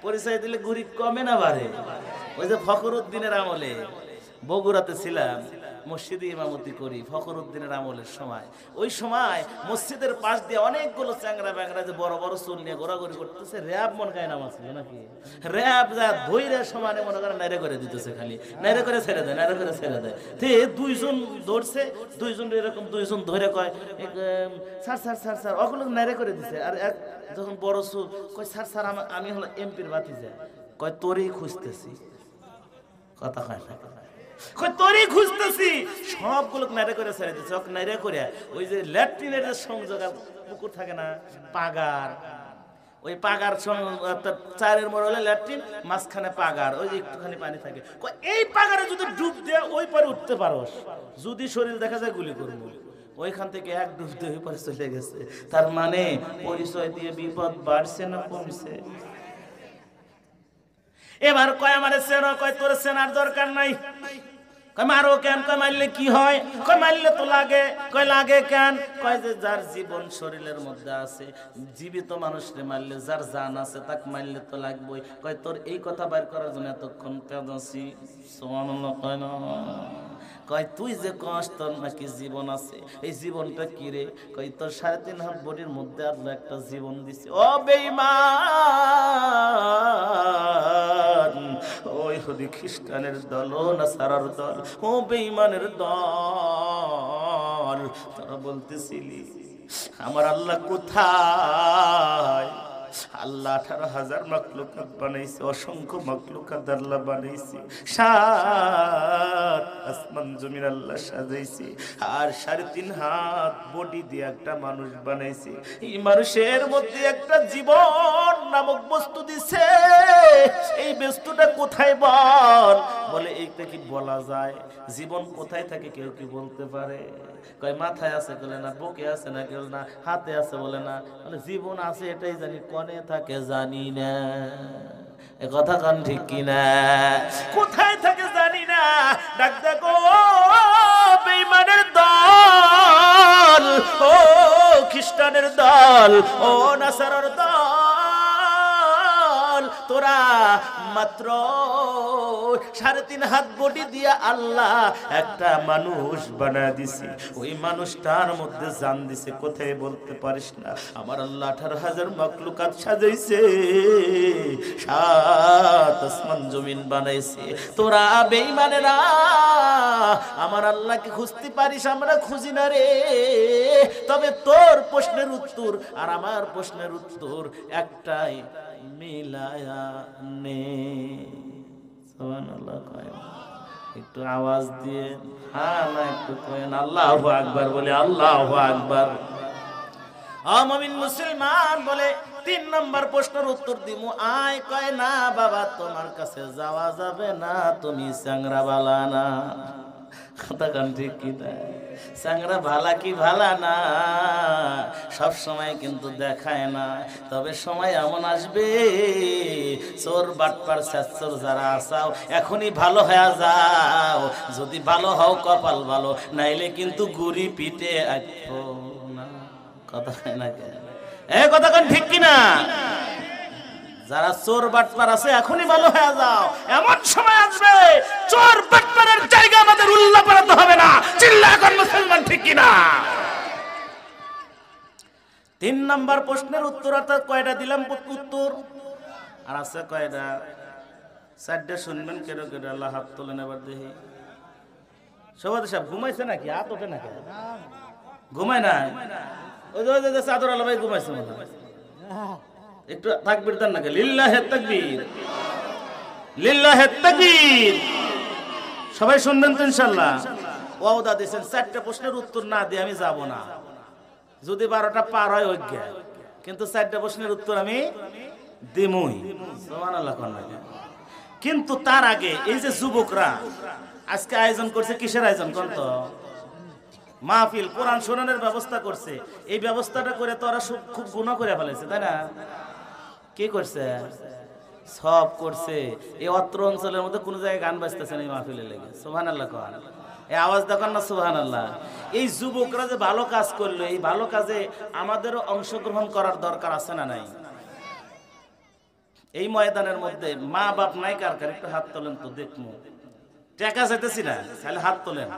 পরিচয় দিলে গুড়ি কমে না বাড়ে? ওই যে ফখরুদ্দিনের আমলে বগুড়াতে ছিলাম, মসজিদে ইমামতি করি ফখরুদ্দিনের আমলের সময়। ওই সময় মসজিদের পাশ দিয়ে অনেকগুলো চ্যাংরা ব্যাংরা যে বড় বড় চুল নিয়ে ঘোরাঘুরি করতেছে। র্যাব মনে হয় নাম ছিল নাকি, র্যাব যা ধৈরে সমানে মনে করে নাইরে করে দিতেছে, খালি নাইরে করে ছেড়ে দেয়, নাইরে করে ছেড়ে দেয়। তে দুইজন ধরছে, দুইজন এরকম দুইজন ধরে কয় স্যার স্যার স্যার স্যার, ওগুলো নাইরে করে দিছে। আর এক যখন বড় চুল কয় স্যার স্যার আমি হলো এমপির ভাতিজা। কয় তোরই খুঁজতেছি, কথা কয় না, তোরই খুঁজতেছি। সবগুলো নাইরে করে ছেড়ে দিচ্ছে। নাইরে করে ওই যে ল্যাট্রিনের সংযোগ পুকুর থাকে না, পাগার, ওই পাগার চারের মোড় হলে ল্যাট্রিন, মাঝখানে পাগার, ওই যে একটুখানি পানি থাকে। এই পাগারে যদি ডুব দেয় ওই পরে উঠতে পারোস, যদি শরীর দেখা যায় গুলি করবো। ওইখান থেকে এক ডুব দিয়ে ওই পরে চলে গেছে। তার মানে পরিচয় দিয়ে বিপদ বাড়ছে না কমছে? এবার কয় আমারে চেনো, কয় তোর চেনার দরকার নাই। কয় মারো কেন? কয় মারলে কি হয়? কয় মারলে তো লাগে। কয় লাগে কেন? কয় যে যার জীবন শরীরের মধ্যে আছে, জীবিত মানুষকে মারলে, যার জান আছে তাকে মারলে তো লাগবেই। কয় তোর এই কথা বাইর করার জন্য এতক্ষণ কাঁদছি। সুবহানাল্লাহ কয় না? কয় তুই যে কস তোর নাকি জীবন আছে, এই জীবনটা কি রে? কয় তোর 3.5 হাত বডির মধ্যে আল্লাহ একটা জীবন দিছে। ও বেঈমান, ওই ইহুদি খ্রিস্টানের দল, ও নাসারার দল, ও বেঈমানের দল, তোরা বলতেছিলি আমার আল্লাহ কোথায়? আল্লাহ 18,000 মাখলুকাত বানাইছে, অসংখ্য মাখলুকাত আল্লাহ বানাইছে, 7 আসমান জমিন আল্লাহ সাজাইছে, আর 3.5 হাত বডি দিয়ে একটা মানুষ বানাইছে। এই মানুষের মধ্যে একটা জীবন নামক বস্তু দিছে। এই বস্তুটা কোথায় বল? বলে এইটা কি বলা যায়? জীবন কোথায় থাকে কেউ কি বলতে পারে? কয় মাথায় আছে বলে না, বুকে আছে না কেউ না, হাতে আছে বলে না, বলে জীবন আছে এটাই জানি, কনে থাকে জানি না। এ কথা কান ঠিক কিনা? কোথায় থাকে জানি না। ডাক দেখো বেঈমানের দল, ও খ্রিস্টানের দল, ও নাসারার দল, তোরা মাত্র 3.5 হাত বডি দিয়া আল্লাহ একটা মানুষ বানায় দিছে। ওই মানুষটার মধ্যে জান দিছে, কোথায় বলতে পারিস না। আমার আল্লাহ 18,000 মাখলুকাত সাজাইছে, 7 আসমান জমিন বানাইছে। তোরা বেঈমানেরা আমার আল্লাহকে খুঁজতে পারিস, আমরা খুঁজি না রে। তবে তোর প্রশ্নের উত্তর আর আমার প্রশ্নের উত্তর একটাই, মিলায়া নে। সুবহানাল্লাহ কয় একটু আওয়াজ দিয়ে, হ্যাঁ না একটু কয়েন আল্লাহু আকবার, বলে আল্লাহু আকবার। মুমিন মুসলমান বলে 3 নম্বর প্রশ্নের উত্তর দিমু। আয় কয় না বাবা, তোমার কাছে যাওয়া যাবে না, তুমি চ্যাংরা বালা না। কথা কান ঠিক কি না? চ্যাংরা ভালা কি ভালা না সব সময় কিন্তু দেখায় না। তবে সময় এমন আসবে, চোর বাটপার ছাত্র যারা আসাও এখনই ভালো হয়ে যাও। যদি ভালো হও কপাল ভালো, নাইলে কিন্তু গুড়ি পিটে আসবো না। কথা হয় না কেন? এই কথা কান ঠিক কিনা? যারা চোর বাটপার আছে এখনই ভালো হয়ে যাও। এমন সময় আসবে চোর বাটপারের জায়গা আমাদের উল্লাহ পালাতে হবে না। চিল্লা কর মুসলমান, ঠিক কিনা? 3 নাম্বার প্রশ্নের উত্তর অর্থাৎ কয়টা দিলাম উত্তর? আর আছে কয়টা? 4টা শুনবেন। কেডো কেডো আল্লাহ হাত তোলেন এবার দেখি। সবাই সব ঘুমাইছে নাকি? হাত ওঠে নাকি? ঘুমায় না? ওই যে চাদর আলা ভাই ঘুমাইছে মনে হয়। একটু তাকবীর দেন নাকি? লিল্লাহে তাকবীর, লিল্লাহে তাকবীর। সবাই শুনবেন তো ইনশাআল্লাহ? ওয়াদা দিয়েছেন 4টা প্রশ্নের উত্তর না দিয়ে আমি যাব না। যদি 12টা পার হয় অজ্ঞা, কিন্তু 4টা প্রশ্নের উত্তর আমি দিমুই। সুবহানাল্লাহ কোন লাগে। কিন্তু তার আগে এই যে যুবকরা আজকে আয়োজন করছে, কিসের আয়োজন কোন তো? মাহফিল, কোরআন শোনানোর ব্যবস্থা করছে। এই ব্যবস্থাটা করে তো ওরা খুব গুনাহ করে ফেলেছে, তাই না? কি করছে? সব করছে। এই অত্র অঞ্চলের মধ্যে কোন জায়গায় গান বাজতেছে না এই মাহফিলে লেগে। সুবহানাল্লাহ কোন? এই আওয়াজ দেখেন না? সুবহানাল্লাহ। এই যুবকরা যে ভালো কাজ করলো, এই ভালো কাজে আমাদেরও অংশগ্রহণ করার দরকার আছে না নাই? এই ময়দানের মধ্যে মা বাপ নাই কার কার? একটু হাত তোলেন তো দেখবো। টাকা চাইতেছি না, তাহলে হাত তোলেন।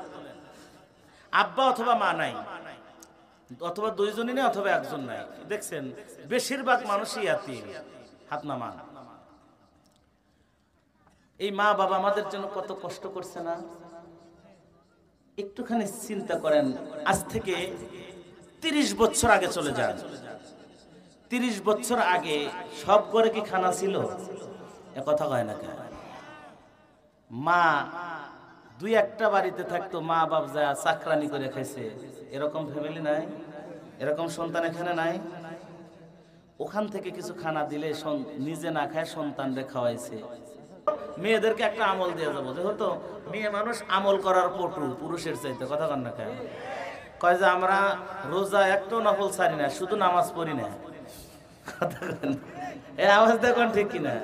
আব্বা অথবা মা নাই, অথবা 2জনই নেই, অথবা 1জন নাই। দেখছেন বেশিরভাগ মানুষই ইয়াতীম। হাত নামান। এই মা বাবা আমাদের জন্য কত কষ্ট করছে না? একটুখানি চিন্তা করেন। আজ থেকে 30 বছর আগে চলে যান। 30 বছর আগে সব ঘরে কি খানা ছিল? এ কথা কয় না কেন? মা 2-1টা বাড়িতে থাকতো, মা বাপ যা চাকরানি করে খাইছে। এরকম ফ্যামিলি নাই? এরকম সন্তান এখানে নাই? ওখান থেকে কিছু খানা দিলে নিজে না খায় সন্তানরে খাওয়াইছে। মেয়েদেরকে একটা আমল দিয়ে যাবো, যেহেতু মেয়ে মানুষ আমল করার পটু পুরুষের চাইতে। কথা কন না কেন? কয় যে আমরা রোজা একটাও নফল ছাড়ি না, শুধু নামাজ পড়ি না। কথা কন, এই আওয়াজ দেখুন ঠিক কিনা?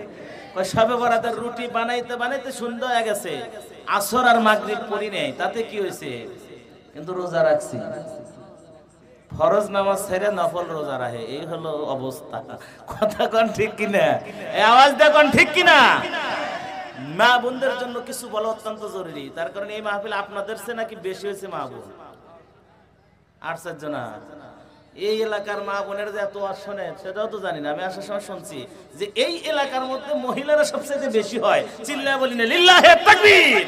সবে বরাতের রুটি বানাইতে বানাইতে সন্ধ্যা হয়ে গেছে, আসর আর মাগরিব পড়ি নেই, তাতে কি হয়েছে? কিন্তু রোজা রাখছি। ফরজ নামাজ ছেড়ে নফল রোজা রাখে, এই হলো অবস্থা। কথা কোন ঠিক কিনা? এই আওয়াজ দেয় কোন ঠিক কিনা? মা বোনদের জন্য কিছু বলা অত্যন্ত জরুরি। তার কারণে এই মাহফিল আপনাদের চেয়ে নাকি বেশি হয়েছে মা বোন। 8-4 জনা এই এলাকার মা বোনের যে এত ওয়াজ শোনে সেটাও তো জানি না। আমি আসার সময় শুনছি যে এই এলাকার মধ্যে মহিলারা সবচেয়ে বেশি হয়। চিল্লায় বলি না লিল্লাহে তাকবীর।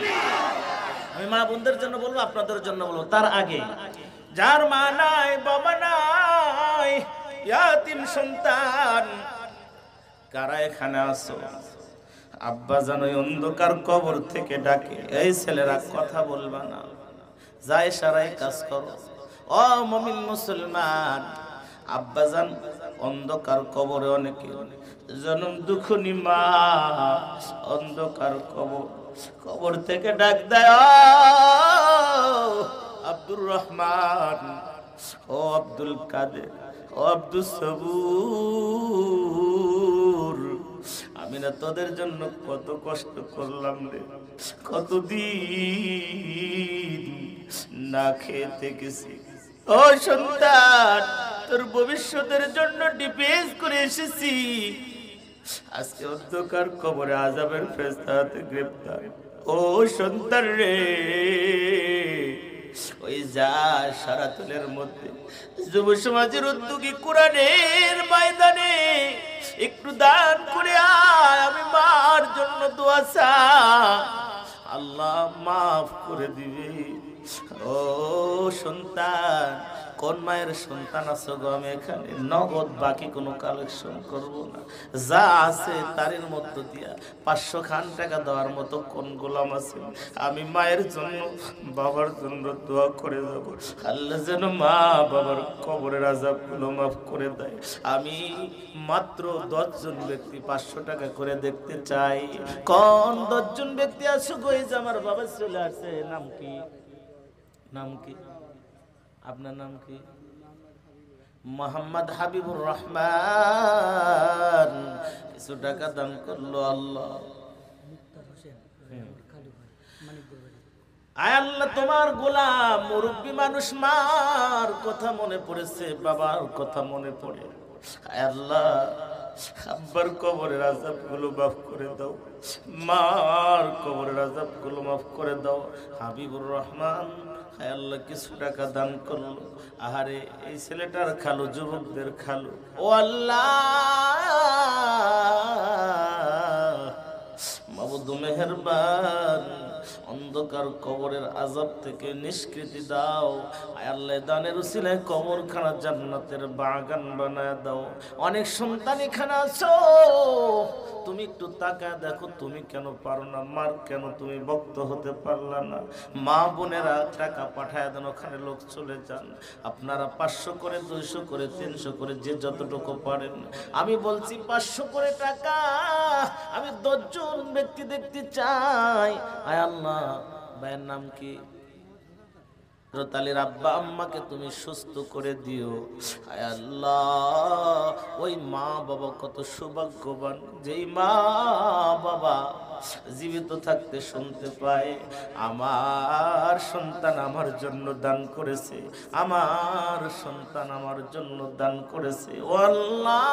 আমি মা বোনদের জন্য বলবো, আপনাদের জন্য বলবো। তার আগে যার মা নাই বাবা নাই, ইয়াতিম সন্তান, কারা এখানে আছো? আব্বা জানো অন্ধকার কবর থেকে ডাকে, এই ছেলেরা কথা বলবা না, যায় সারাই কাজ করো। ও মুমিন মুসলমান, আব্বাজান অন্ধকার কবরে অনেকে জনম দুঃখনি মা, অন্ধকার কবর থেকে ডাক দেয়, আব্দুর রহমান, ও আব্দুল কাদের, ও আব্দুল সবুর, আমি না তোদের জন্য কত কষ্ট করলাম রে, কতদিন না খেয়ে থেকেছি। ও সন্তান, তোর ভবিষ্যতের জন্য ডিফেন্স করে এসেছি, আজকে অন্ধকার কবরে আযাবের ফেরেশতা হাতে গ্রেফতার। ও সন্তান রে, ওই যা সারাতুলের মধ্যে যুব সমাজের উদ্যোগী কোরআনের ময়দানে একটু দান করে আয়, আমি মার জন্য দোয়া চাই, আল্লাহ মাফ করে দিবে। ও সন্তান, কোন মায়ের সন্তান আছো গো? আমি এখানে নগদ বাকি কোনো কালেকশন করব না, যা আছে তারের মধ্য দিয়া 500 খান টাকা দেওয়ার মতো কোন গোলাম আছে? আমি মায়ের জন্য বাবার জন্য দোয়া করে যাব, আল্লাহ যেন মা বাবার কবরের আযাবগুলো মাফ করে দেয়। আমি মাত্র 10 জন ব্যক্তি 500 টাকা করে দেখতে চাই। কোন 10 জন ব্যক্তি আছো গো? এই যে আমার বাবা চলে আসছে। নাম কি? নাম কি? আপনার নাম কি? মোহাম্মদ হাবিবুর রহমান। কিছু টাকা দান করলো আল্লাহ। আয় আল্লাহ, তোমার গোলাম মুরব্বী মানুষ, মার কথা মনে পড়েছে, বাবার কথা মনে পড়ে। আয় আল্লাহ, আব্বার কবরের আযাবগুলো মাফ করে দাও, মার কবরের আযাবগুলো মাফ করে দাও। হাবিবুর রহমান হায় আল্লাহ কিছু টাকা দান করলো। আহারে, এই ছেলেটার খালু, যুবকদের খালু। ও আল্লাহ, মাবুদ মেহেরবান, অন্ধকার কবরের আযাব থেকে নিষ্কৃতি দাও। আয় আল্লাহ, দানের উসিলায় কবরখানা জান্নাতের বাগান বানায় দাও। অনেক সন্তান এখানে আছো, তুমি একটু তাকায় দেখো, তুমি কেন পারো না? মার কেন তুমি ভক্ত হতে পারলা না? মা বোনেরা টাকা পাঠায় দেন, ওখানে লোক চলে যান। আপনারা 500 করে, 200 করে, 300 করে, যে যতটুকু পারেন। আমি বলছি 500 করে টাকা আমি 10 জন ব্যক্তি দেখতে চাই। আয় আল্লাহ, ভাইয়ের নাম কি? রতালির আব্বা আম্মাকে তুমি সুস্থ করে দিও। আয় আল্লাহ, ওই মা বাবা কত সৌভাগ্যবান, যেই মা বাবা জীবিত থাকতে শুনতে পায় আমার সন্তান আমার জন্য দান করেছে, আমার সন্তান আমার জন্য দান করেছে। ও আল্লাহ,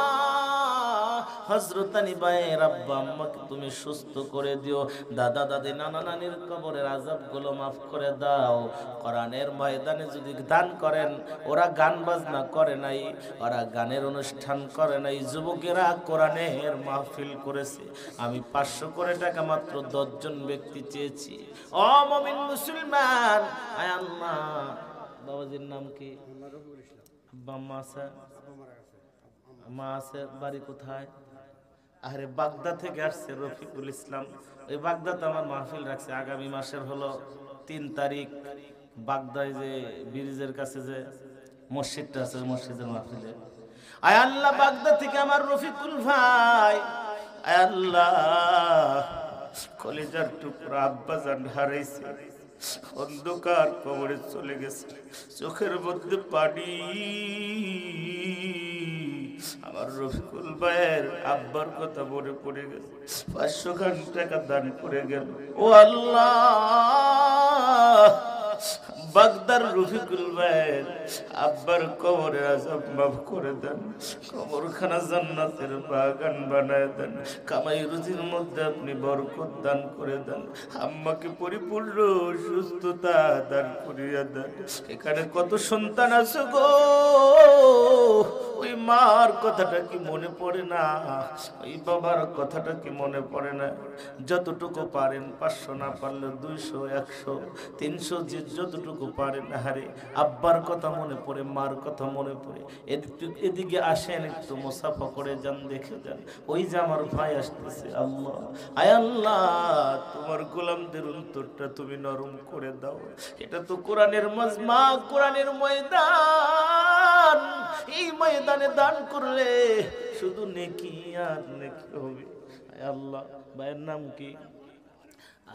হযরত আলী ভাইয়ের আব্বা আম্মাকে তুমি সুস্থ করে দিও। দাদা দাদি নানা নানির কবরের আযাবগুলো মাফ করে দাও। কোরআনের ময়দানে যদি দান করেন, ওরা গান বাজনা করে নাই, ওরা গানের অনুষ্ঠান করে নাই, যুবকেরা কোরআনের মাহফিল করেছে। আমি 500 করে টাকা মাত্র 10 জন ব্যক্তি চেয়েছি। ও মুমিন মুসলমান, আয় আল্লাহ, বাবাজির নাম কি? আব্বা আম্মা আছে? মা আছে? বাড়ি কোথায়? আরে বাগদা থেকে আসছে রফিকুল ইসলাম। ওই বাগদাতে আমার মাহফিল রাখছে আগামী মাসের হলো 3 তারিখ। বাগদায় যে ব্রিজের কাছে যে মসজিদটা আছে, মসজিদের মাহফিলে। আয় আল্লাহ, বাগদা থেকে আমার রফিকুল ভাই, আয় আল্লাহ, কলিজার টুকরা আব্বাজান হারাইছে, অন্ধকার কবরে চলে গেছে, চোখের মধ্যে পানি। আমার রফিকুল ভাইয়ের আব্বার কথা মনে পড়ে গেল, 500 খান টাকা দান করে গেল। ও আল্লাহ, বাগদার রফিকুল ভাইয়ের আব্বার কবরের আযাব মাফ করে দেন, কবরখানা জান্নাতের বাগান বানায় দেন, কামাই রুজির মধ্যে আপনি বরকত দান করে দেন, আম্মাকে পরিপূর্ণ সুস্থতা দান করিয়া দেন। এখানে কত সন্তান আছে গো, ওই মার কথাটা কি মনে পড়ে না, ওই বাবার কথাটা কি মনে পড়ে না? যতটুকু পারেন, 500 না পারলে 200, 100, 300, যে যতটুকু পারেন, হারে আব্বার কথা মনে পড়ে, মার কথা মনে পড়ে, এদিকে আসেন, একটু মুসাফা করে যান, দেখে যান, ওই যে আমার ভাই আসতেছে। আল্লাহ, আয় আল্লাহ, তোমার গোলামদের অন্তরটা তুমি নরম করে দাও। এটা তো কোরআনের মাজমা, কোরআনের ময়দান, এই ময়দানে দান করলে শুধু নেকি আর নেকি হবে। আয় আল্লাহ, ভাইয়ের নাম কি?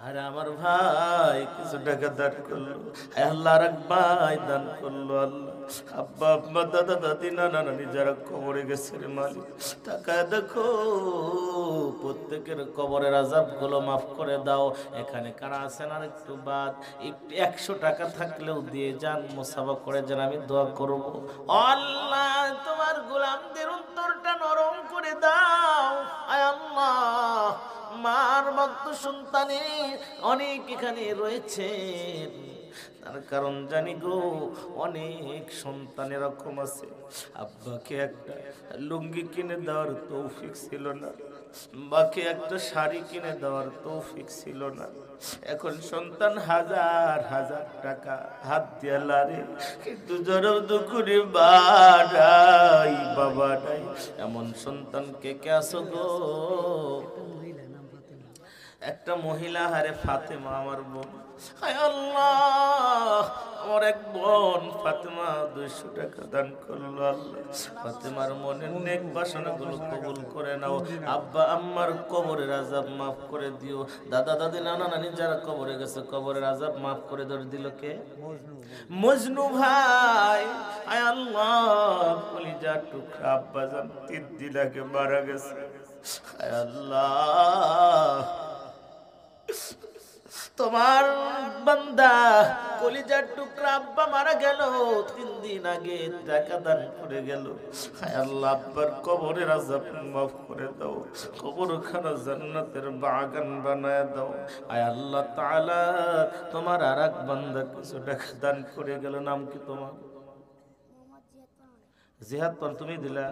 আর আমার ভাই কিছু টাকা দান করলো, আল্লাহ আর এক ভাই দান করলো। আল্লাহ, আব্বা আম্মা দাদা দাদি নানা নানি যারা কবরে গেছে রে মালিক, তাকায় দেখো, প্রত্যেকের কবরের আযাব গুলো মাফ করে দাও। এখানে কারা আছেন আর একটু বাদ, একটু 100 টাকা থাকলেও দিয়ে যান, মুসাফা করে যান, আমি দোয়া করব। আল্লাহ, তোমার গোলামদের অন্তরটা নরম করে দাও। আয় আল্লাহ, মার ভক্ত সন্তানে অনেক এখানে রয়েছেন, তার কারণ জানি গো, অনেক সন্তান এরকম আছে, আব্বাকে একটা লুঙ্গি কিনে দেওয়ার তৌফিক ছিল না, বাকে একটা শাড়ি কিনে দেওয়ার তৌফিক ছিল না, এখন সন্তান হাজার হাজার টাকা হাত দিয়ে লারে, কিন্তু জরব দুকুরি বাড়াই বাবা নাই, এমন সন্তানকে কে আসো গো? একটা মহিলা, হারে ফাতেমা আমার বোন, হায় আল্লাহ, আমার এক বোন ফাতেমা 200 টাকা দান করলো। আল্লাহ, ফাতেমার মনের নেক বাসনাগুলো কবুল করে নাও, আব্বা আম্মার কবরের আযাব মাফ করে দিও, দাদা দাদি নানা নানি যারা কবরে গেছে কবরের আযাব মাফ করে দিল কে? মজনু ভাই। হায় আল্লাহ, কলিজার টুকরা আব্বা জান 3 দিন আগে মারা গেছে। হায় আল্লাহ, তোমার বান্দা কলিজার টুকরা আব্বা মারা গেল, 3 দিন আগে টাকা দান করে গেল। হায় আল্লাহ, আব্বার কবরের আযাব মাফ করে দাও, কবরখানা জান্নাতের বাগান বানায় দাও। হায় আল্লাহ তাআলা, তোমার আরেক বান্দা কিছু টাকা দান করে গেল, নাম কি তোমার? জিহাদ, তুমি দিলা।